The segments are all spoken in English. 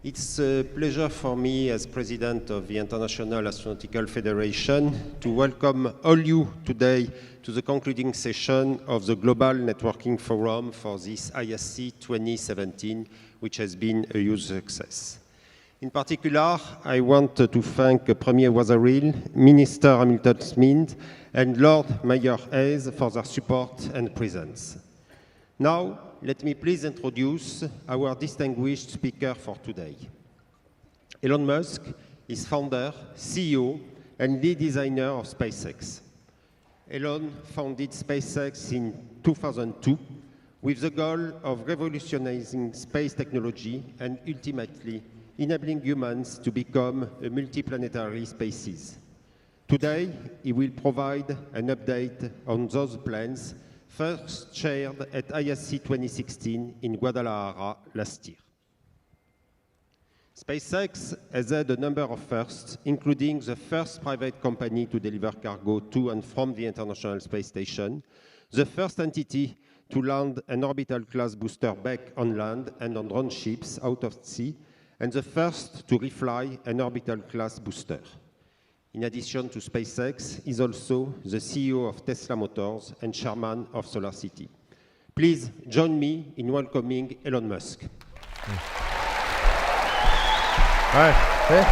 It's a pleasure for me as President of the International Astronautical Federation to welcome all you today to the concluding session of the Global Networking Forum for this ISC 2017, which has been a huge success. In particular, I want to thank Premier Wazaril, Minister Hamilton Smith, and Lord Mayor Hayes for their support and presence. Now, let me please introduce our distinguished speaker for today. Elon Musk is founder, CEO, and lead designer of SpaceX. Elon founded SpaceX in 2002 with the goal of revolutionizing space technology and ultimately enabling humans to become a multiplanetary species. Today, he will provide an update on those plans first shared at ISC 2016 in Guadalajara last year. SpaceX has had a number of firsts, including the first private company to deliver cargo to and from the International Space Station, the first entity to land an orbital class booster back on land and on drone ships out of sea, and the first to refly an orbital class booster. In addition to SpaceX, he is also the CEO of Tesla Motors and chairman of SolarCity. Please join me in welcoming Elon Musk. All right. Hey.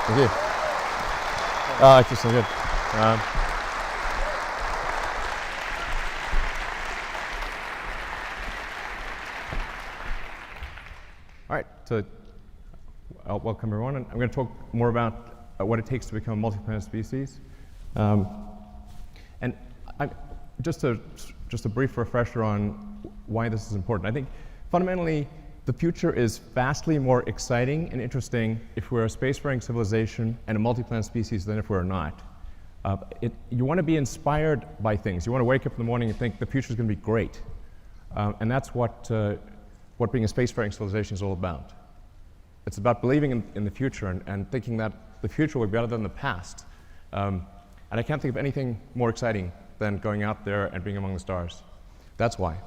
Thank you. Oh, it's just so good. All right. So, welcome everyone. And I'm going to talk more about what it takes to become a multi-planet species. And just a brief refresher on why this is important. I think fundamentally, the future is vastly more exciting and interesting if we're a spacefaring civilization and a multi-planet species than if we're not. You want to be inspired by things. You want to wake up in the morning and think the future is going to be great. And that's what being a spacefaring civilization is all about. It's about believing in the future and thinking that the future will be better than the past. And I can't think of anything more exciting than going out there and being among the stars. That's why.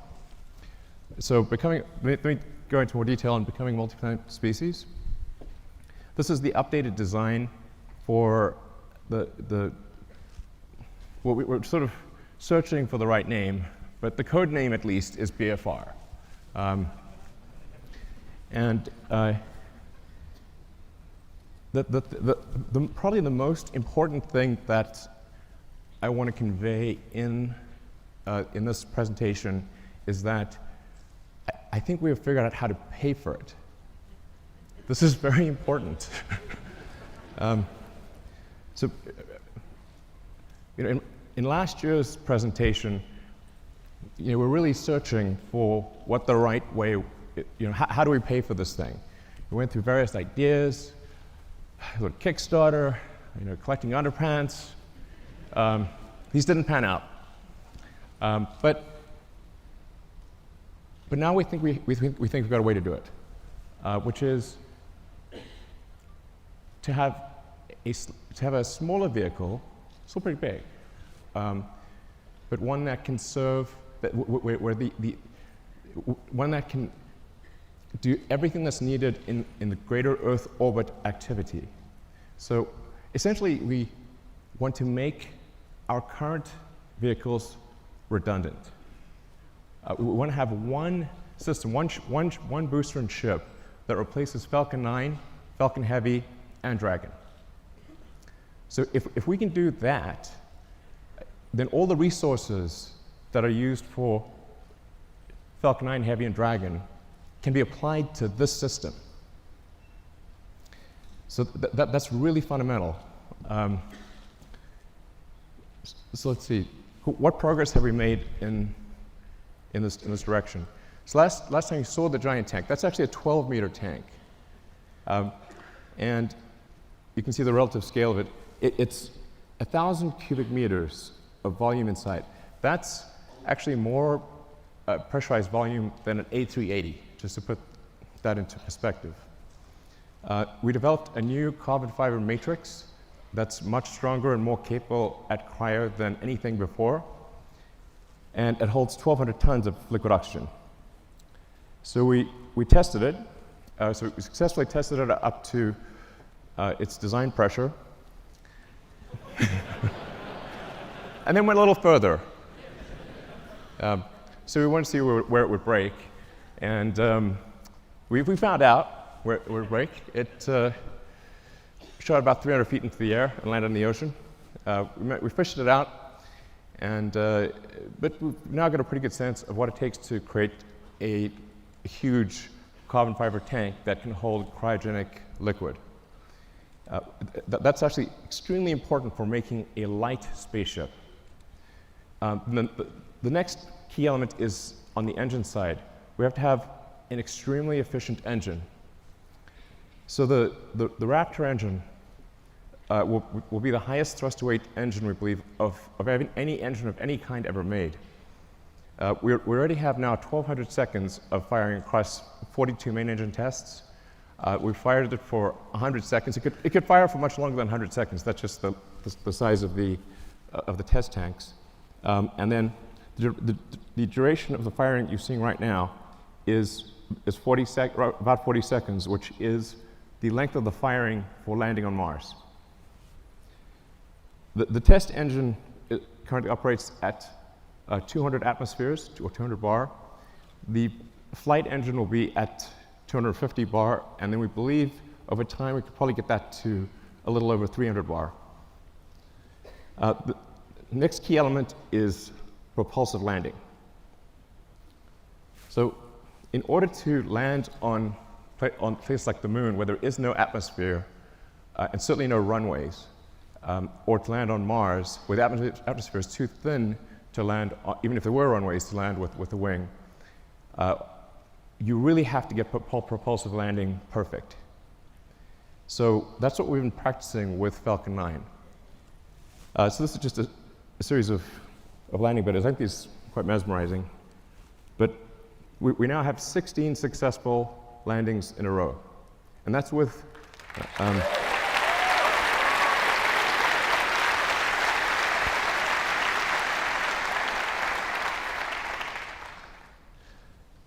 So let me go into more detail on becoming a multi-planet species. This is the updated design for we're sort of searching for the right name, but the code name at least is BFR. Probably the most important thing that I want to convey in this presentation is that I think we have figured out how to pay for it. This is very important. So, in last year's presentation, we're really searching for what the right way, how do we pay for this thing? We went through various ideas, Kickstarter, collecting underpants. These didn't pan out. But now we think we've got a way to do it, which is to have a smaller vehicle, still pretty big, but one that can serve one that can do everything that's needed in the greater Earth orbit activity. So essentially, we want to make our current vehicles redundant. We want to have one system, one booster and ship that replaces Falcon 9, Falcon Heavy, and Dragon. So if we can do that, then all the resources that are used for Falcon 9, Heavy, and Dragon can be applied to this system. So that's really fundamental. So let's see, what progress have we made in this direction? So last time you saw the giant tank, that's actually a 12-meter tank. And you can see the relative scale of it. It's 1,000 cubic meters of volume inside. That's actually more pressurized volume than an A380, just to put that into perspective. We developed a new carbon fiber matrix that's much stronger and more capable at cryo than anything before. And it holds 1,200 tons of liquid oxygen. So we we tested it. So we successfully tested it up to its design pressure. And then went a little further. So we wanted to see where it would break. And we found out where it would break. It shot about 300 feet into the air and landed in the ocean. We fished it out, but we've now got a pretty good sense of what it takes to create a huge carbon fiber tank that can hold cryogenic liquid. That's actually extremely important for making a light spaceship. The next key element is on the engine side. We have to have an extremely efficient engine. So the Raptor engine will be the highest thrust to weight engine, we believe, of any engine of any kind ever made. We already have now 1,200 seconds of firing across 42 main engine tests. We fired it for 100 seconds. It could fire for much longer than 100 seconds. That's just the size of the test tanks. And then the duration of the firing you're seeing right now is about 40 seconds, which is the length of the firing for landing on Mars. The test engine currently operates at 200 atmospheres, or 200 bar. The flight engine will be at 250 bar, and then we believe over time we could probably get that to a little over 300 bar. The next key element is propulsive landing. So in order to land on places like the moon, where there is no atmosphere and certainly no runways, or to land on Mars, where the atmosphere is too thin to land, even if there were runways to land with a wing, you really have to get propulsive landing perfect. So that's what we've been practicing with Falcon 9. So this is just a series of landing videos. I think these are quite mesmerizing. But we now have 16 successful landings in a row. And that's with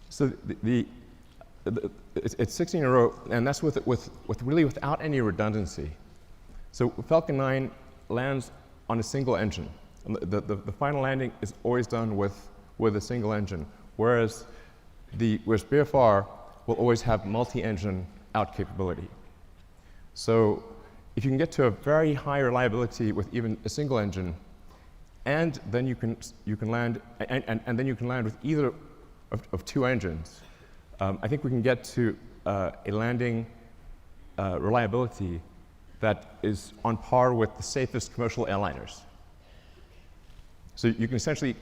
so it's 16 in a row, and that's with really without any redundancy. So Falcon 9 lands on a single engine. And the final landing is always done with a single engine, whereas BFR will always have multi-engine out capability. So if you can get to a very high reliability with even a single engine, and then you can land and then you can land with either of two engines, I think we can get to a landing reliability that is on par with the safest commercial airliners. So you can essentially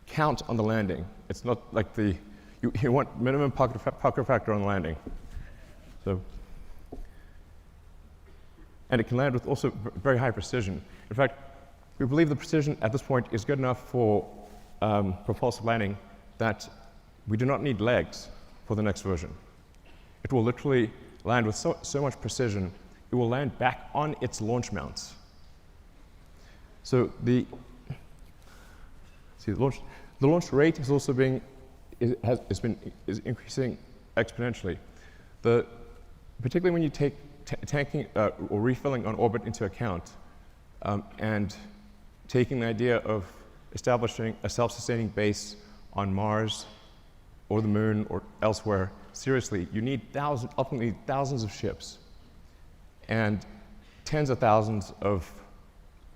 count on the landing. It's not like you want minimum pucker factor on landing. So, and it can land with also very high precision. In fact, we believe the precision at this point is good enough for propulsive landing that we do not need legs for the next version. It will literally land with so much precision, it will land back on its launch mounts. So the launch rate is also is increasing exponentially. Particularly when you take tanking or refilling on orbit into account, and taking the idea of establishing a self-sustaining base on Mars or the moon or elsewhere, seriously, you need ultimately thousands of ships and tens of thousands of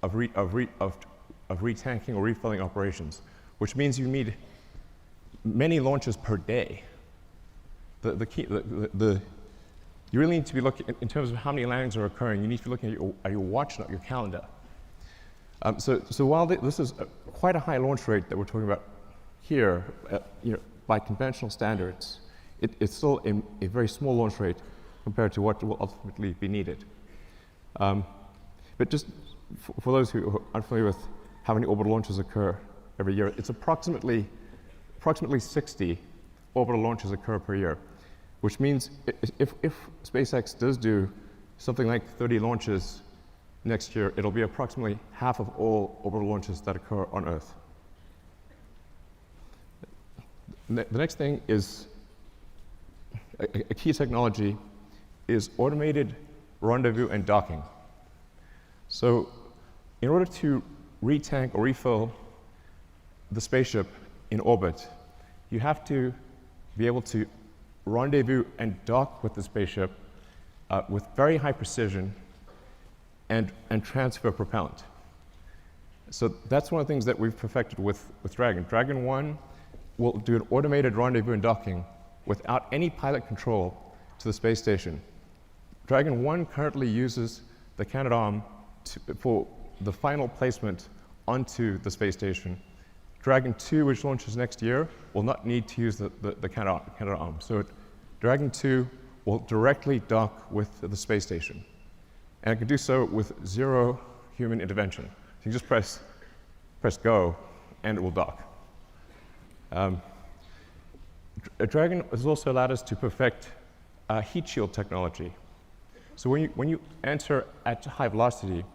retanking or refilling operations, which means you need many launches per day. You really need to be looking, in terms of how many landings are occurring, you need to be looking at your watch, not your calendar. So while this is quite a high launch rate that we're talking about here, by conventional standards, it's still a very small launch rate compared to what will ultimately be needed. But just for those who are unfamiliar with how many orbital launches occur every year, it's approximately 60 orbital launches occur per year, which means if SpaceX does do something like 30 launches next year, it'll be approximately half of all orbital launches that occur on Earth. The next thing is a key technology is automated rendezvous and docking. So in order to retank or refill the spaceship in orbit, you have to be able to rendezvous and dock with the spaceship with very high precision and transfer propellant. So that's one of the things that we've perfected with Dragon. Dragon 1 will do an automated rendezvous and docking without any pilot control to the space station. Dragon 1 currently uses the Canadarm for the final placement onto the space station. Dragon 2, which launches next year, will not need to use the Canadarm. So Dragon 2 will directly dock with the space station. And it can do so with zero human intervention. So you just press go, and it will dock. Dragon has also allowed us to perfect heat shield technology. So when you enter at high velocity,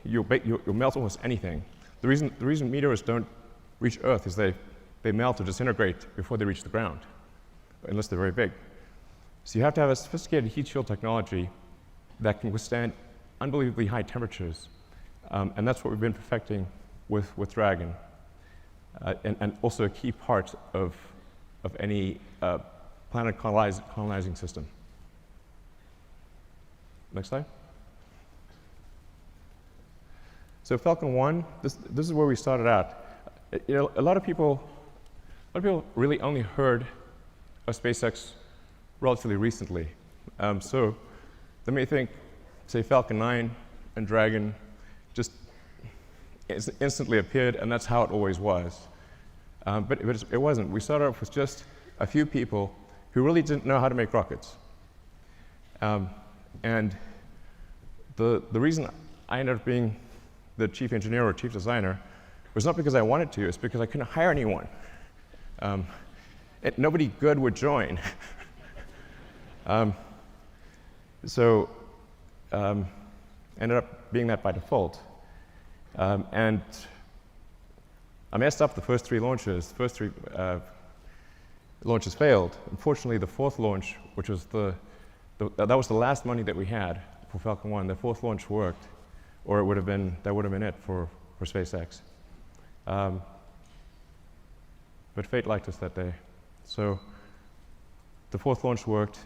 you'll melt almost anything. The reason meteors don't reach Earth is they melt or disintegrate before they reach the ground, unless they're very big. So you have to have a sophisticated heat shield technology that can withstand unbelievably high temperatures. And that's what we've been perfecting with Dragon, and also a key part of any planet colonizing system. Next slide. So Falcon 1, this is where we started out. You know, a lot of people really only heard of SpaceX relatively recently. So they may think, say, Falcon 9 and Dragon just instantly appeared, and that's how it always was. But it wasn't. We started off with just a few people who really didn't know how to make rockets. And the reason I ended up being the chief engineer or chief designer was not because I wanted to, it's because I couldn't hire anyone. Nobody good would join. So ended up being that by default. And I messed up the first three launches. The first three launches failed. Unfortunately, the fourth launch, which was that was the last money that we had for Falcon 1, the fourth launch worked, or that would have been it for SpaceX. But fate liked us that day. So the fourth launch worked.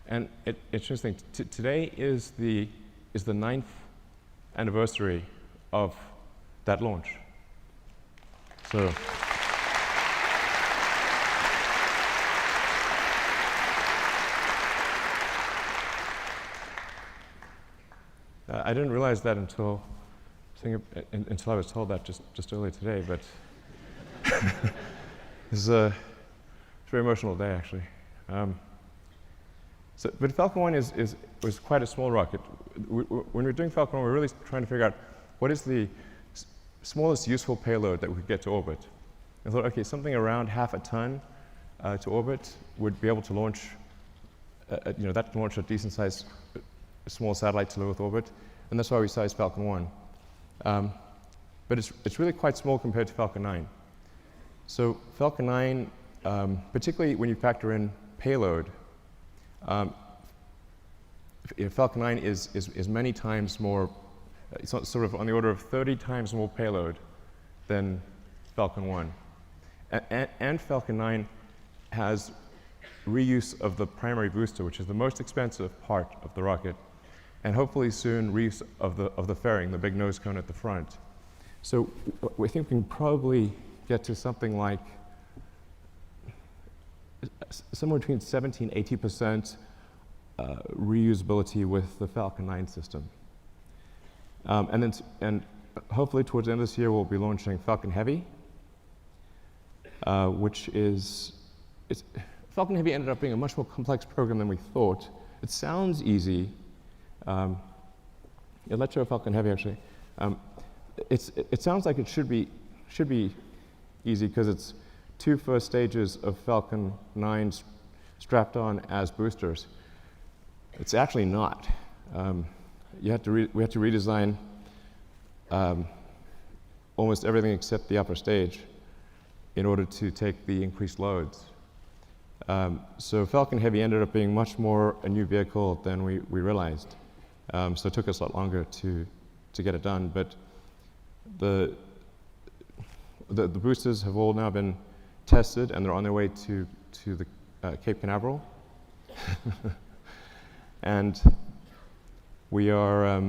And it's interesting, today is the 9th anniversary of that launch. So I didn't realize that until I was told that just earlier today, but it's a very emotional day, actually. But Falcon 1 was quite a small rocket. When we're doing Falcon 1, we're really trying to figure out what is the smallest useful payload that we could get to orbit. I thought, okay, something around half a ton to orbit would be able to launch, that can launch a decent-sized small satellite to low Earth orbit, and that's why we sized Falcon 1. But it's really quite small compared to Falcon 9. So Falcon 9, particularly when you factor in payload, Falcon 9 is many times more, it's sort of on the order of 30 times more payload than Falcon 1. And Falcon 9 has reuse of the primary booster, which is the most expensive part of the rocket, and hopefully soon reuse of the fairing, the big nose cone at the front. So we think we can probably get to something like somewhere between 70 and 80% reusability with the Falcon 9 system. And hopefully towards the end of this year, we'll be launching Falcon Heavy, which is, Falcon Heavy ended up being a much more complex program than we thought. It sounds easy. Let's show Falcon Heavy, actually. It sounds like it should be easy because it's 2 first stages of Falcon 9 strapped on as boosters. It's actually not. We had to redesign almost everything except the upper stage. in order to take the increased loads. So Falcon Heavy ended up being much more a new vehicle than we realized. So it took us a lot longer to get it done. But the boosters have all now been tested, and they're on their way to the Cape Canaveral. And we are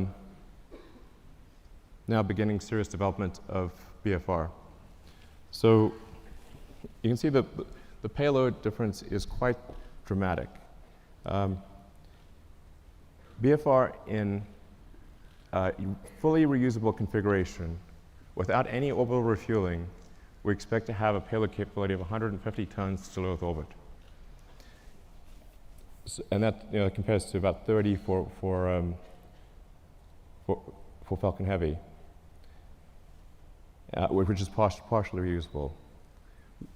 now beginning serious development of BFR. So you can see that the payload difference is quite dramatic. BFR in fully reusable configuration, without any orbital refueling, we expect to have a payload capability of 150 tons to low Earth orbit. So, and that compares to about 30 for Falcon Heavy, which is partially reusable.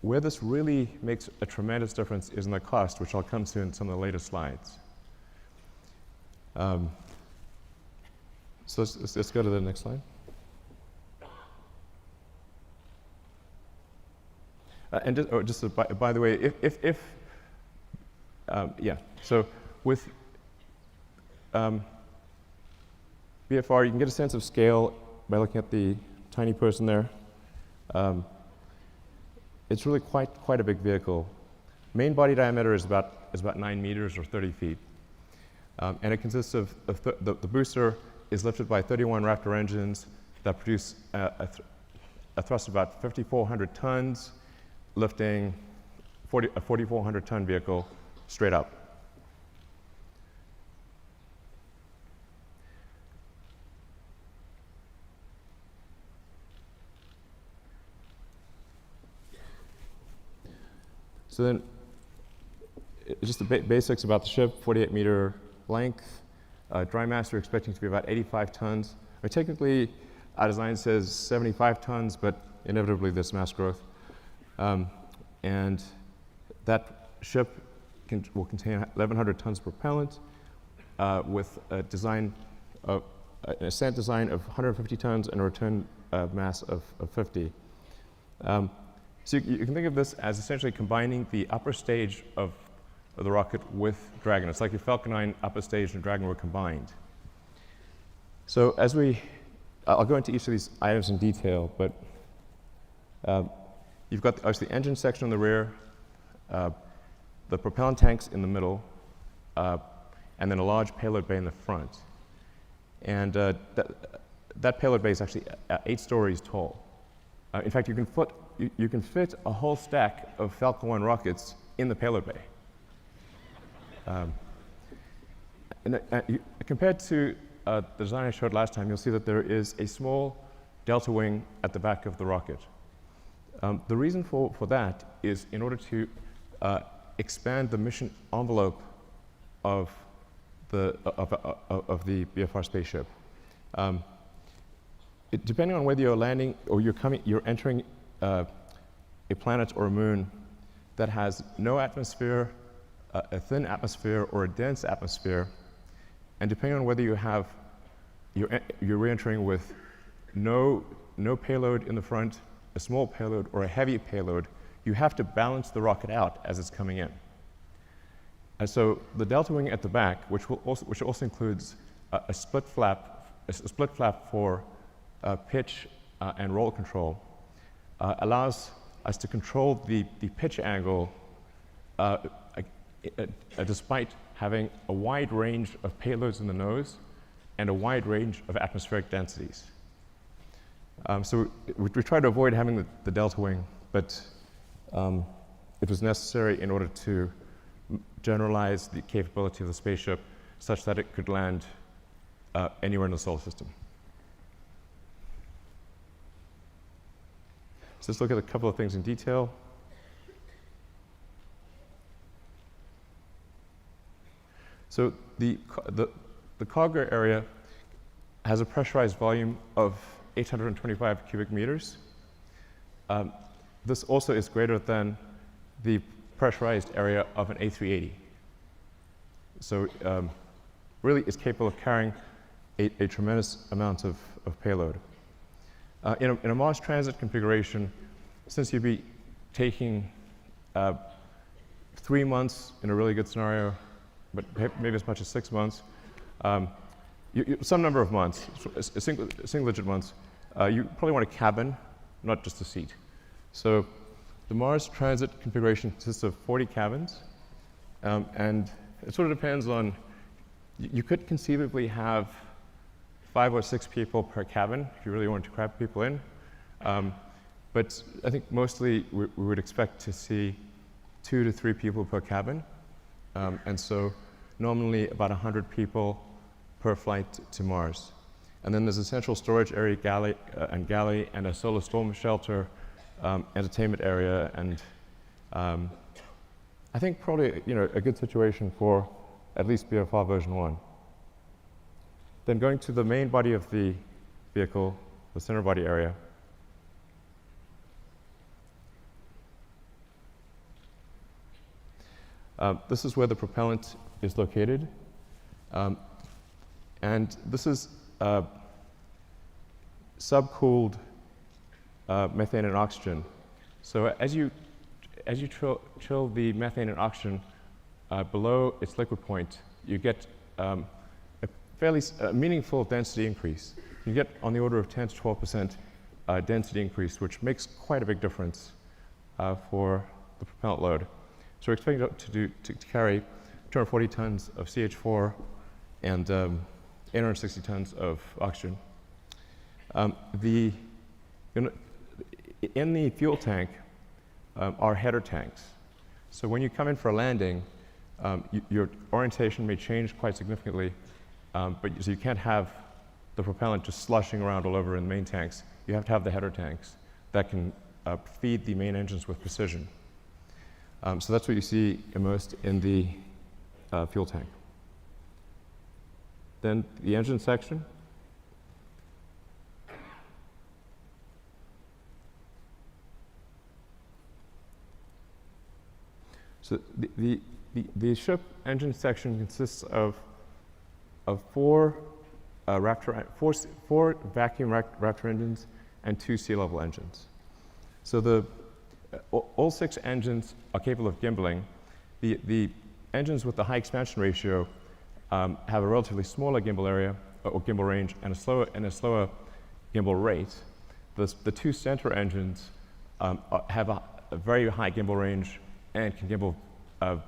Where this really makes a tremendous difference is in the cost, which I'll come to in some of the later slides. So let's go to the next slide. And by the way, so with BFR, you can get a sense of scale by looking at the tiny person there. It's really quite a big vehicle. Main body diameter is about 9 meters or 30 feet. And it consists of, the booster is lifted by 31 Raptor engines that produce a thrust of about 5,400 tons, lifting a 4,400 ton vehicle straight up. So then, just the basics about the ship: 48-meter length, dry mass we're expecting to be about 85 tons. Or technically, our design says 75 tons, but inevitably there's mass growth. And that ship will contain 1,100 tons propellant with a design of an ascent design of 150 tons and a return mass of 50. So you can think of this as essentially combining the upper stage of the rocket with Dragon. It's like the Falcon 9 upper stage and Dragon were combined. So I'll go into each of these items in detail, but you've got obviously the engine section in the rear, the propellant tanks in the middle, and then a large payload bay in the front. And that payload bay is actually 8 stories tall. In fact, you can fit a whole stack of Falcon 1 rockets in the payload bay. Compared to the design I showed last time, you'll see that there is a small delta wing at the back of the rocket. The reason for that is in order to expand the mission envelope of the BFR spaceship. Depending on whether you're landing or you're entering a planet or a moon that has no atmosphere, a thin atmosphere, or a dense atmosphere, and depending on whether you're re-entering with no payload in the front, a small payload, or a heavy payload, you have to balance the rocket out as it's coming in. And so the delta wing at the back, which also includes a split flap for pitch and roll control, allows us to control the pitch angle despite having a wide range of payloads in the nose and a wide range of atmospheric densities. So we try to avoid having the delta wing, but it was necessary in order to generalize the capability of the spaceship such that it could land anywhere in the solar system. So let's look at a couple of things in detail. So the cargo area has a pressurized volume of 825 cubic meters. This also is greater than the pressurized area of an A380. So really it's capable of carrying a tremendous amount of payload. In a Mars transit configuration, since you'd be taking 3 months in a really good scenario, but maybe as much as 6 months. Some number of months, single-digit months, you probably want a cabin, not just a seat. So the Mars transit configuration consists of 40 cabins, and it sort of depends on, you could conceivably have 5 or 6 people per cabin if you really wanted to cram people in. But I think mostly we would expect to see 2 to 3 people per cabin. And so normally about 100 people per flight to Mars. And then there's a central storage area, galley, and a solar storm shelter, entertainment area, and I think probably a good situation for at least BFR version 1. Then going to the main body of the vehicle, the center body area. This is where the propellant is located. And this is subcooled methane and oxygen. So as you chill the methane and oxygen below its liquid point, you get a fairly meaningful density increase. You get on the order of 10 to 12% density increase, which makes quite a big difference for the propellant load. So we're expecting it to carry 240 tons of CH4 and 860 tons of oxygen. In the fuel tank are header tanks. So when you come in for a landing, your orientation may change quite significantly, so you can't have the propellant just slushing around all over in the main tanks. You have to have the header tanks that can feed the main engines with precision. So that's what you see immersed in the fuel tank. Then the engine section. So the ship engine section consists of four vacuum Raptor engines and 2 sea-level engines. So all 6 engines are capable of gimbaling. The engines with the high expansion ratio have a relatively smaller gimbal area or gimbal range and a slower gimbal rate. The 2 center engines have a very high gimbal range and can gimbal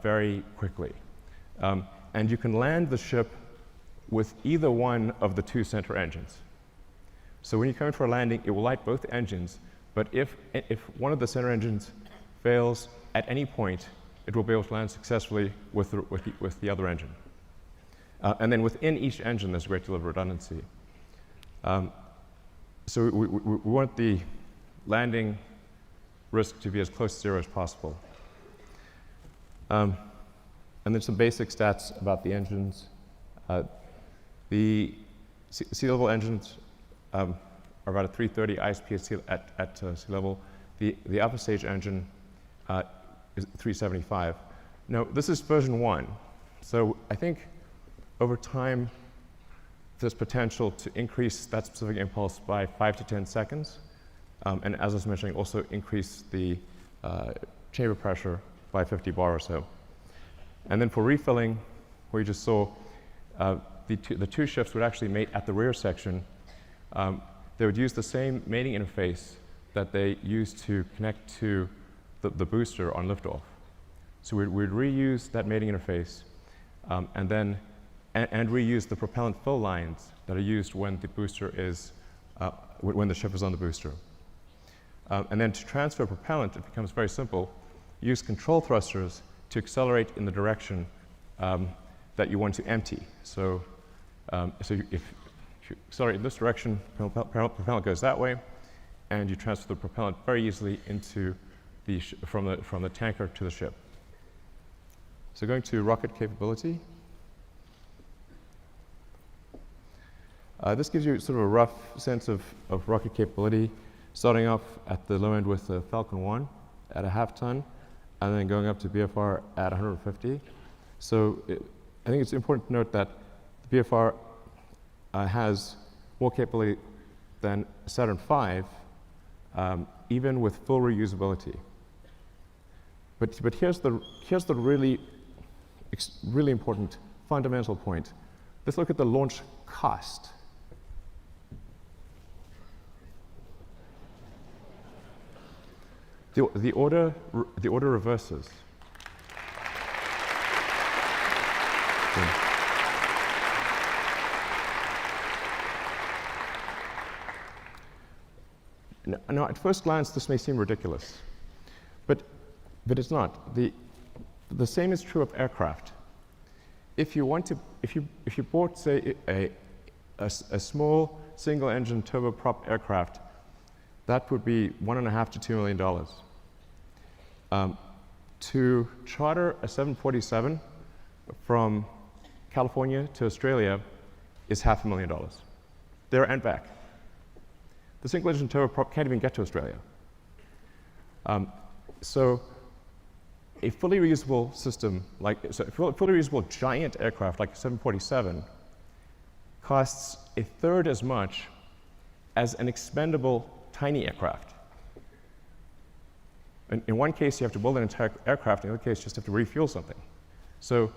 very quickly. And you can land the ship with either one of the 2 center engines. So when you come in for a landing, it will light both engines, but if one of the center engines fails at any point, it will be able to land successfully with the other engine. And then within each engine, there's a great deal of redundancy. So we want the landing risk to be as close to 0 as possible. And then some basic stats about the engines. The sea-level engines are about a 330 ISP at sea level. The upper stage engine is 375. Now, this is version 1. So I think over time, there's potential to increase that specific impulse by 5 to 10 seconds. And as I was mentioning, also increase the chamber pressure by 50 bar or so. And then for refilling, where you just saw the 2 ships would actually mate at the rear section. They would use the same mating interface that they used to connect to the booster on liftoff. So we'd reuse that mating interface and reuse the propellant fill lines that are used when the booster is, when the ship is on the booster. And then to transfer propellant, it becomes very simple. Use control thrusters to accelerate in the direction that you want to empty. So, if you accelerate in this direction, propellant goes that way, and you transfer the propellant very easily into from the tanker to the ship. So going to rocket capability. This gives you sort of a rough sense of rocket capability, starting off at the low end with the Falcon 1 at a half-ton, and then going up to BFR at 150. So I think it's important to note that the BFR has more capability than Saturn V, even with full reusability. But here's the really important fundamental point. Let's look at the launch cost. The order reverses. Now, at first glance, this may seem ridiculous, but it's not. The same is true of aircraft. If you bought, say, a small single-engine turboprop aircraft, that would be $1.5 to $2 million. To charter a 747 from California to Australia is $500,000, there and back. The single-engine turboprop can't even get to Australia. So a fully reusable system, a fully reusable giant aircraft like a 747 costs a third as much as an expendable tiny aircraft. In one case, you have to build an entire aircraft. In the other case, you just have to refuel something. So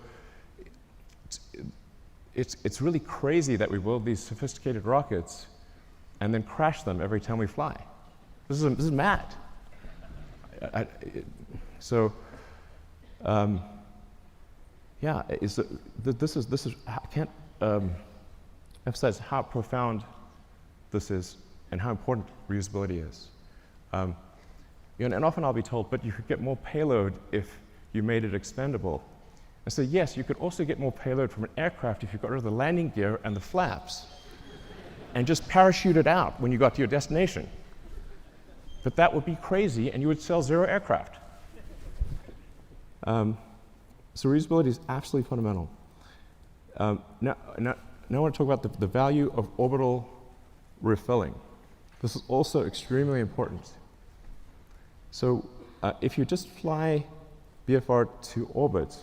it's really crazy that we build these sophisticated rockets and then crash them every time we fly. This is mad. Yeah, this is I can't emphasize how profound this is and how important reusability is. And often I'll be told, but you could get more payload if you made it expendable. I say, yes, you could also get more payload from an aircraft if you got rid of the landing gear and the flaps and just parachute it out when you got to your destination. But that would be crazy, and you would sell 0 aircraft. So reusability is absolutely fundamental. Now I want to talk about the value of orbital refilling. This is also extremely important. So if you just fly BFR to orbit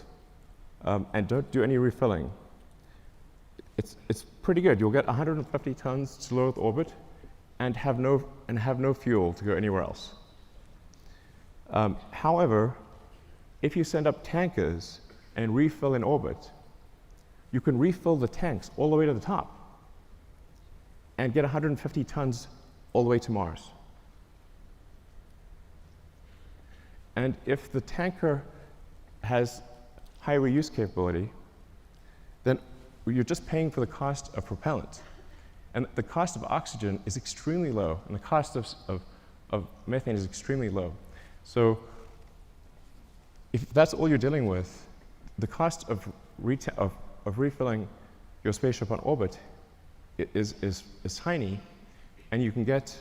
and don't do any refilling, it's pretty good. You'll get 150 tons to low Earth orbit and have no fuel to go anywhere else. However, if you send up tankers and refill in orbit, you can refill the tanks all the way to the top and get 150 tons all the way to Mars. And if the tanker has high reuse capability, then you're just paying for the cost of propellant. And the cost of oxygen is extremely low, and the cost of methane is extremely low. So if that's all you're dealing with, the cost of refilling your spaceship on orbit is tiny, and you can get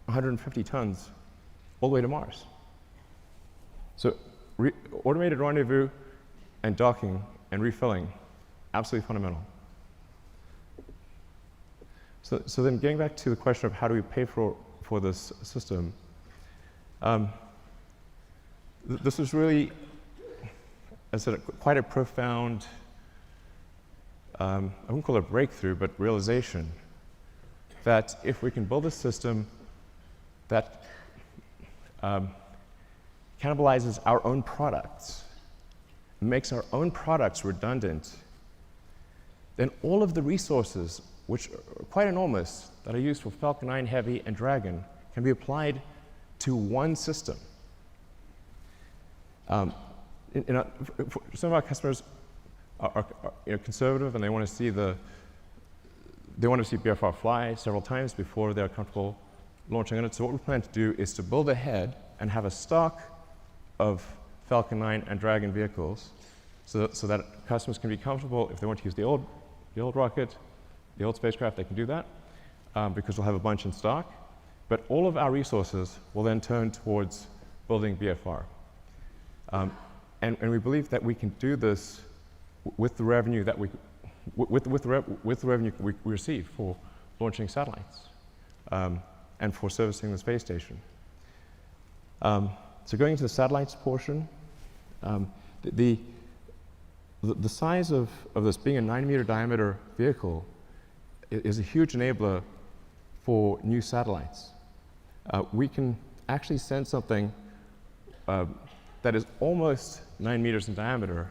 150 tons all the way to Mars. So automated rendezvous and docking and refilling, absolutely fundamental. So then getting back to the question of how do we pay for this system, this is really, as I said, quite a profound, I wouldn't call it a breakthrough, but realization that if we can build a system that cannibalizes our own products, makes our own products redundant, then all of the resources, which are quite enormous, that are used for Falcon 9 Heavy and Dragon, can be applied to one system. Some of our customers are conservative, and they want to see BFR fly several times before they're comfortable launching on it. So what we plan to do is to build ahead and have a stock of Falcon 9 and Dragon vehicles, so that customers can be comfortable. If they want to use the old rocket, the old spacecraft, they can do that, because we'll have a bunch in stock. But all of our resources will then turn towards building BFR. And we believe that we can do this with the revenue that we receive for launching satellites and for servicing the space station. So going into the satellites portion, the size of this being a 9-meter diameter vehicle is a huge enabler for new satellites. We can actually send something that is almost 9 meters in diameter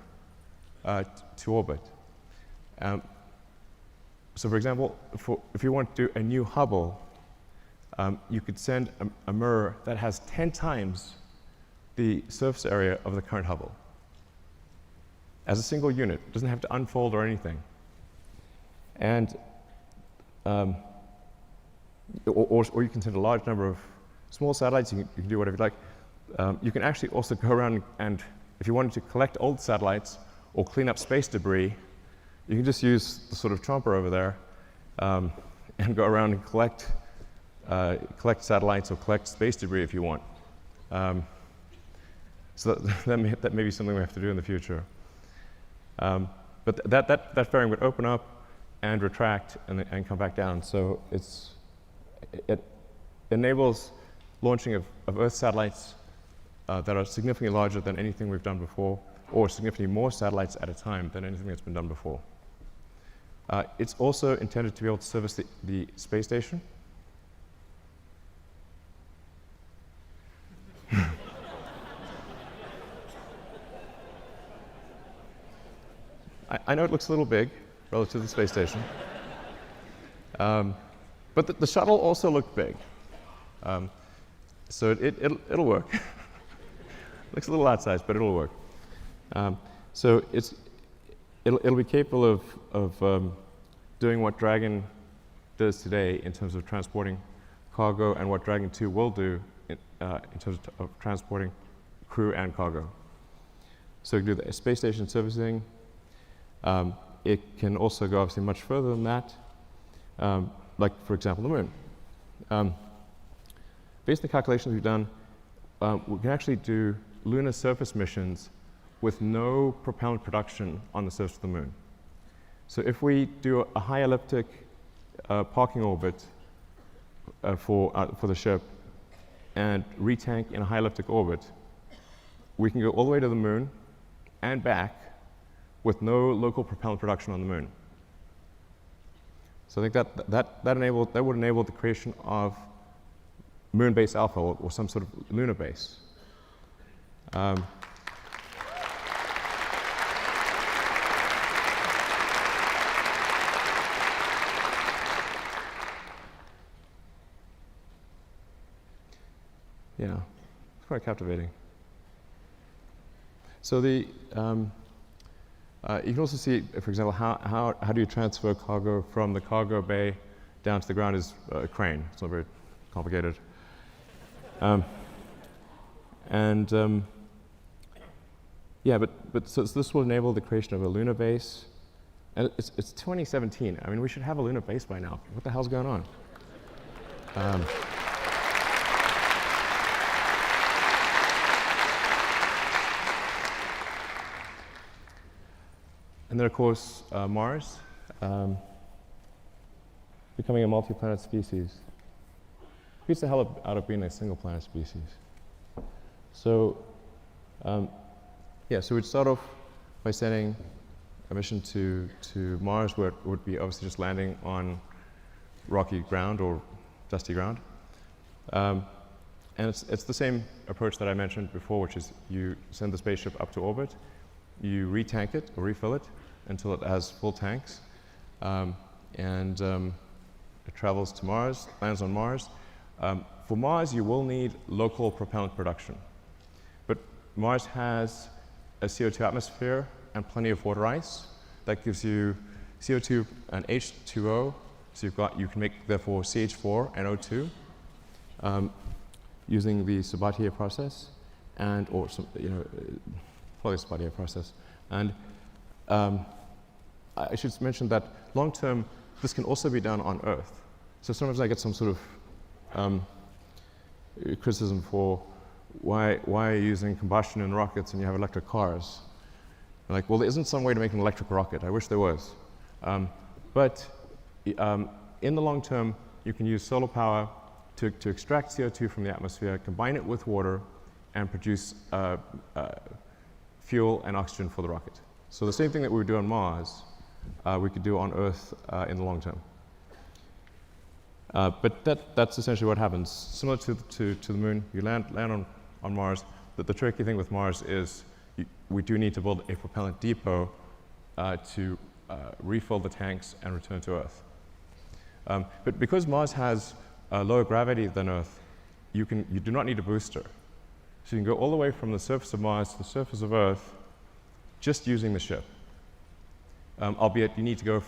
to orbit. So for example, if you want to do a new Hubble, you could send a mirror that has 10 times the surface area of the current Hubble as a single unit. It doesn't have to unfold or anything. And or you can send a large number of small satellites. You can do whatever you like. You can actually also go around and, if you wanted to collect old satellites or clean up space debris, you can just use the sort of chomper over there and go around and collect satellites or collect space debris if you want. So that may be something we have to do in the future. But that fairing would open up and retract and come back down. So it enables launching of Earth satellites that are significantly larger than anything we've done before, or significantly more satellites at a time than anything that's been done before. It's also intended to be able to service the space station. I know it looks a little big relative to the space station. But the shuttle also looked big. So it'll work. Looks a little outsized, but it'll work. So it'll be capable of doing what Dragon does today in terms of transporting cargo, and what Dragon 2 will do in terms of transporting crew and cargo. So it can do the space station servicing. It can also go obviously much further than that, like, for example, the moon. Based on the calculations we've done, we can actually do lunar surface missions with no propellant production on the surface of the moon. So if we do a high elliptic parking orbit for the ship and retank in a high elliptic orbit, we can go all the way to the moon and back with no local propellant production on the moon. So I think that would enable the creation of moon base alpha, or some sort of lunar base. Yeah, it's quite captivating. So you can also see, for example, how do you transfer cargo from the cargo bay down to the ground is a crane. It's not very complicated. Yeah, but so this will enable the creation of a lunar base. And it's 2017. I mean, we should have a lunar base by now. What the hell's going on? And then, of course, Mars, becoming a multi-planet species. Beats the hell out of being a single-planet species. So, yeah, so we'd start off by sending a mission to Mars, where it would be obviously just landing on rocky ground or dusty ground. And it's the same approach that I mentioned before, which is you send the spaceship up to orbit, you retank it or refill it until it has full tanks, and it travels to Mars, lands on Mars. For Mars, you will need local propellant production. But Mars has a CO2 atmosphere and plenty of water ice. That gives you CO2 and H2O, so you can make, therefore, CH4 and O2 using the Sabatier process, or some, probably Sabatier process. And I should mention that long term, this can also be done on Earth. So sometimes I get some sort of criticism for why are you using combustion in rockets and you have electric cars? I'm like, well, there isn't some way to make an electric rocket. I wish there was. But in the long term, you can use solar power to extract CO2 from the atmosphere, combine it with water, and produce fuel and oxygen for the rocket. So the same thing that we would do on Mars, we could do on Earth in the long term. But that's essentially what happens. Similar to the moon, you land on Mars. the tricky thing with Mars is we do need to build a propellant depot to refill the tanks and return to Earth. But because Mars has lower gravity than Earth, you do not need a booster. So you can go all the way from the surface of Mars to the surface of Earth just using the ship. Albeit you need to go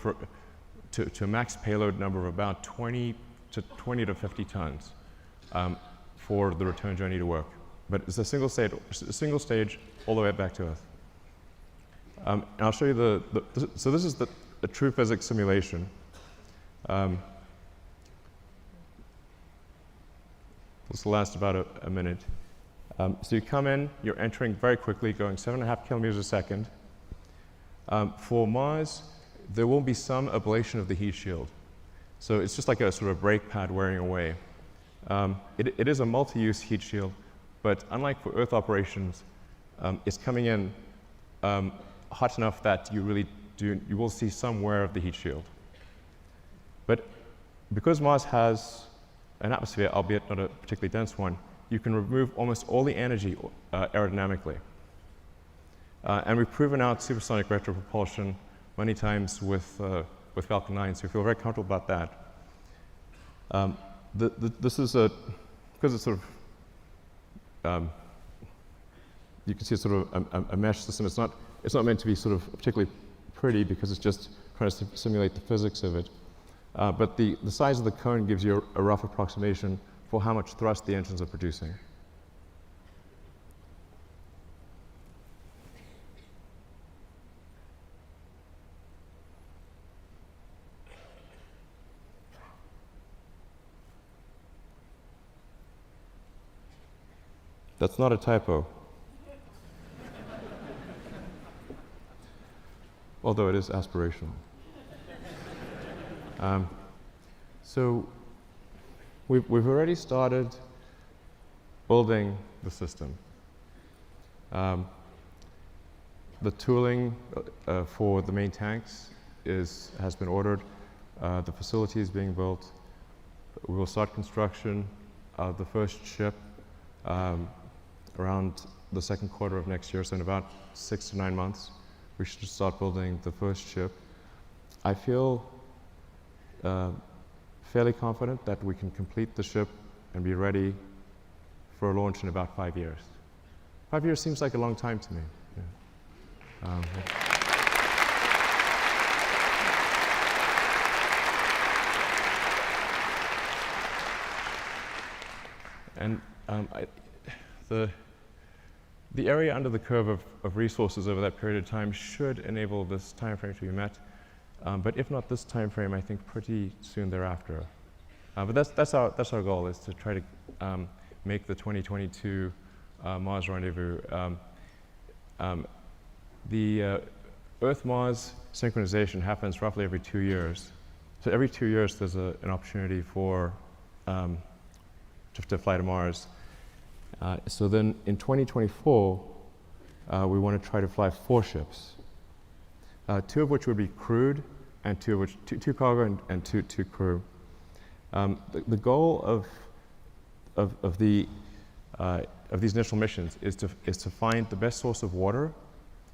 to a max payload number of about 20 to 50 tons for the return journey to work. But it's a single stage all the way back to Earth. And I'll show you so this is a true physics simulation. This will last about a minute. So you come in, you're entering very quickly, going 7.5 kilometers a second. For Mars, there will be some ablation of the heat shield. So it's just like a sort of brake pad wearing away. It is a multi-use heat shield, but unlike for Earth operations, it's coming in hot enough that you will see some wear of the heat shield. But because Mars has an atmosphere, albeit not a particularly dense one, you can remove almost all the energy aerodynamically. And we've proven out supersonic retropropulsion many times with Falcon 9, so we feel very comfortable about that. This is because it's sort of, you can see it's sort of a mesh system. It's not meant to be sort of particularly pretty because it's just trying to simulate the physics of it. But the size of the cone gives you a rough approximation for how much thrust the engines are producing. That's not a typo. Although it is aspirational. So we've already started building the system. The tooling for the main tanks has been ordered. The facility is being built. We will start construction of the first ship around the second quarter of next year, so in about 6 to 9 months, we should start building the first ship. I feel fairly confident that we can complete the ship and be ready for a launch in about 5 years. 5 years seems like a long time to me. Yeah. And the area under the curve of resources over that period of time should enable this time frame to be met. But if not this time frame, I think pretty soon thereafter. But that's our goal, is to try to make the 2022 Mars rendezvous. The Earth-Mars synchronization happens roughly every 2 years. So every 2 years, there's an opportunity for to fly to Mars. So then in 2024, we want to try to fly 4 ships, 2 of which would be crewed, and 2 of which, two cargo and two crew. The goal of these initial missions is to find the best source of water.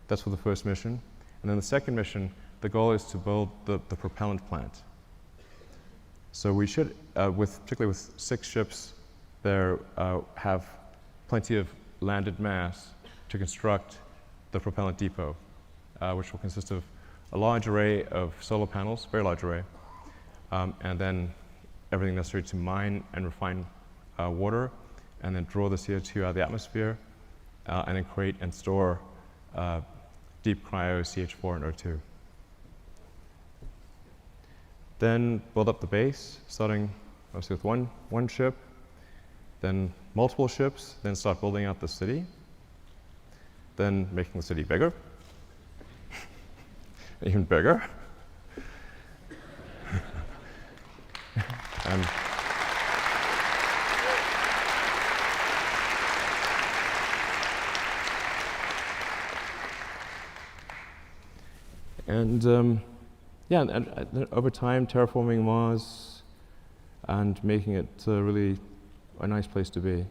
That's for the first mission. And then the second mission, the goal is to build the propellant plant. So we should, particularly with 6 ships, there have plenty of landed mass to construct the propellant depot, which will consist of a large array of solar panels, very large array, and then everything necessary to mine and refine water, and then draw the CO2 out of the atmosphere, and then create and store deep cryo CH4 and O2. Then build up the base, starting obviously with one ship, then multiple ships, then start building out the city, then making the city bigger, even bigger. Yeah, and over time, terraforming Mars and making it really a nice place to be. You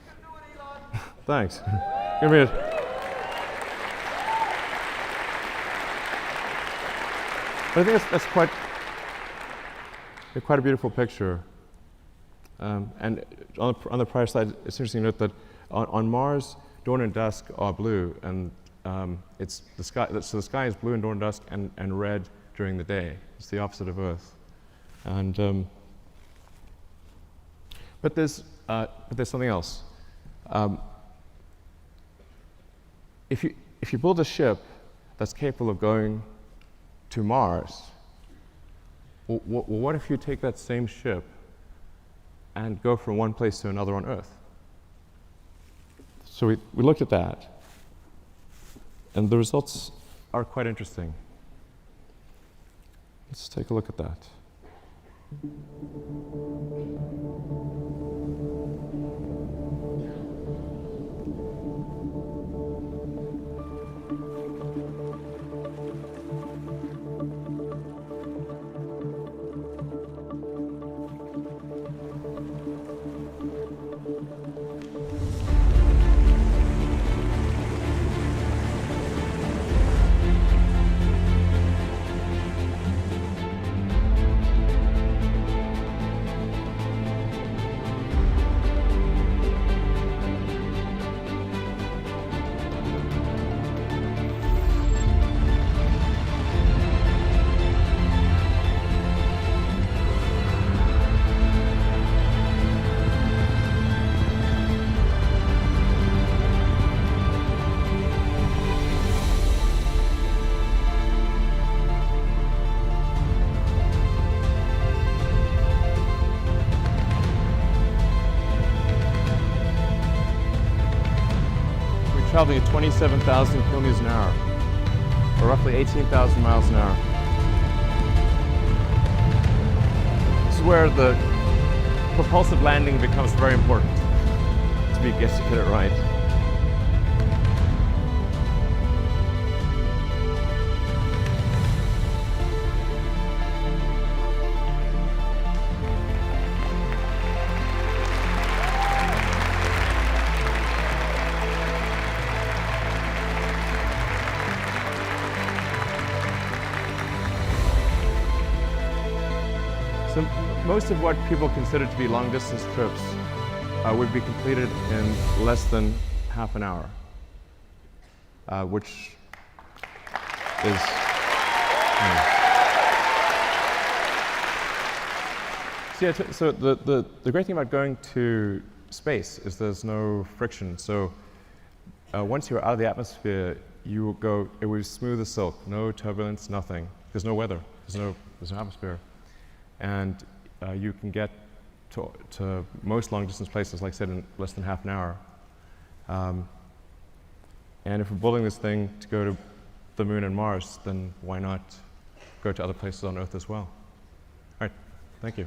can do it, Elon! Thanks. Give me a. But I think that's quite a beautiful picture. And on the prior slide, it's interesting to note that on Mars, dawn and dusk are blue, and it's the sky. So the sky is blue in dawn and dusk, and red during the day. It's the opposite of Earth. And but there's something else. If you build a ship that's capable of going to Mars, well, what if you take that same ship and go from one place to another on Earth? So we looked at that, and the results are quite interesting. Let's take a look at that. Traveling at 27,000 kilometers an hour, or roughly 18,000 miles an hour. This is where the propulsive landing becomes very important to get it right. So most of what people consider to be long-distance trips would be completed in less than half an hour, which is... So the great thing about going to space is there's no friction. So once you're out of the atmosphere, you will go, it will be smooth as silk, no turbulence, nothing. There's no weather, there's no atmosphere. And you can get to most long-distance places, like I said, in less than half an hour. And if we're building this thing to go to the Moon and Mars, then why not go to other places on Earth as well? All right, thank you.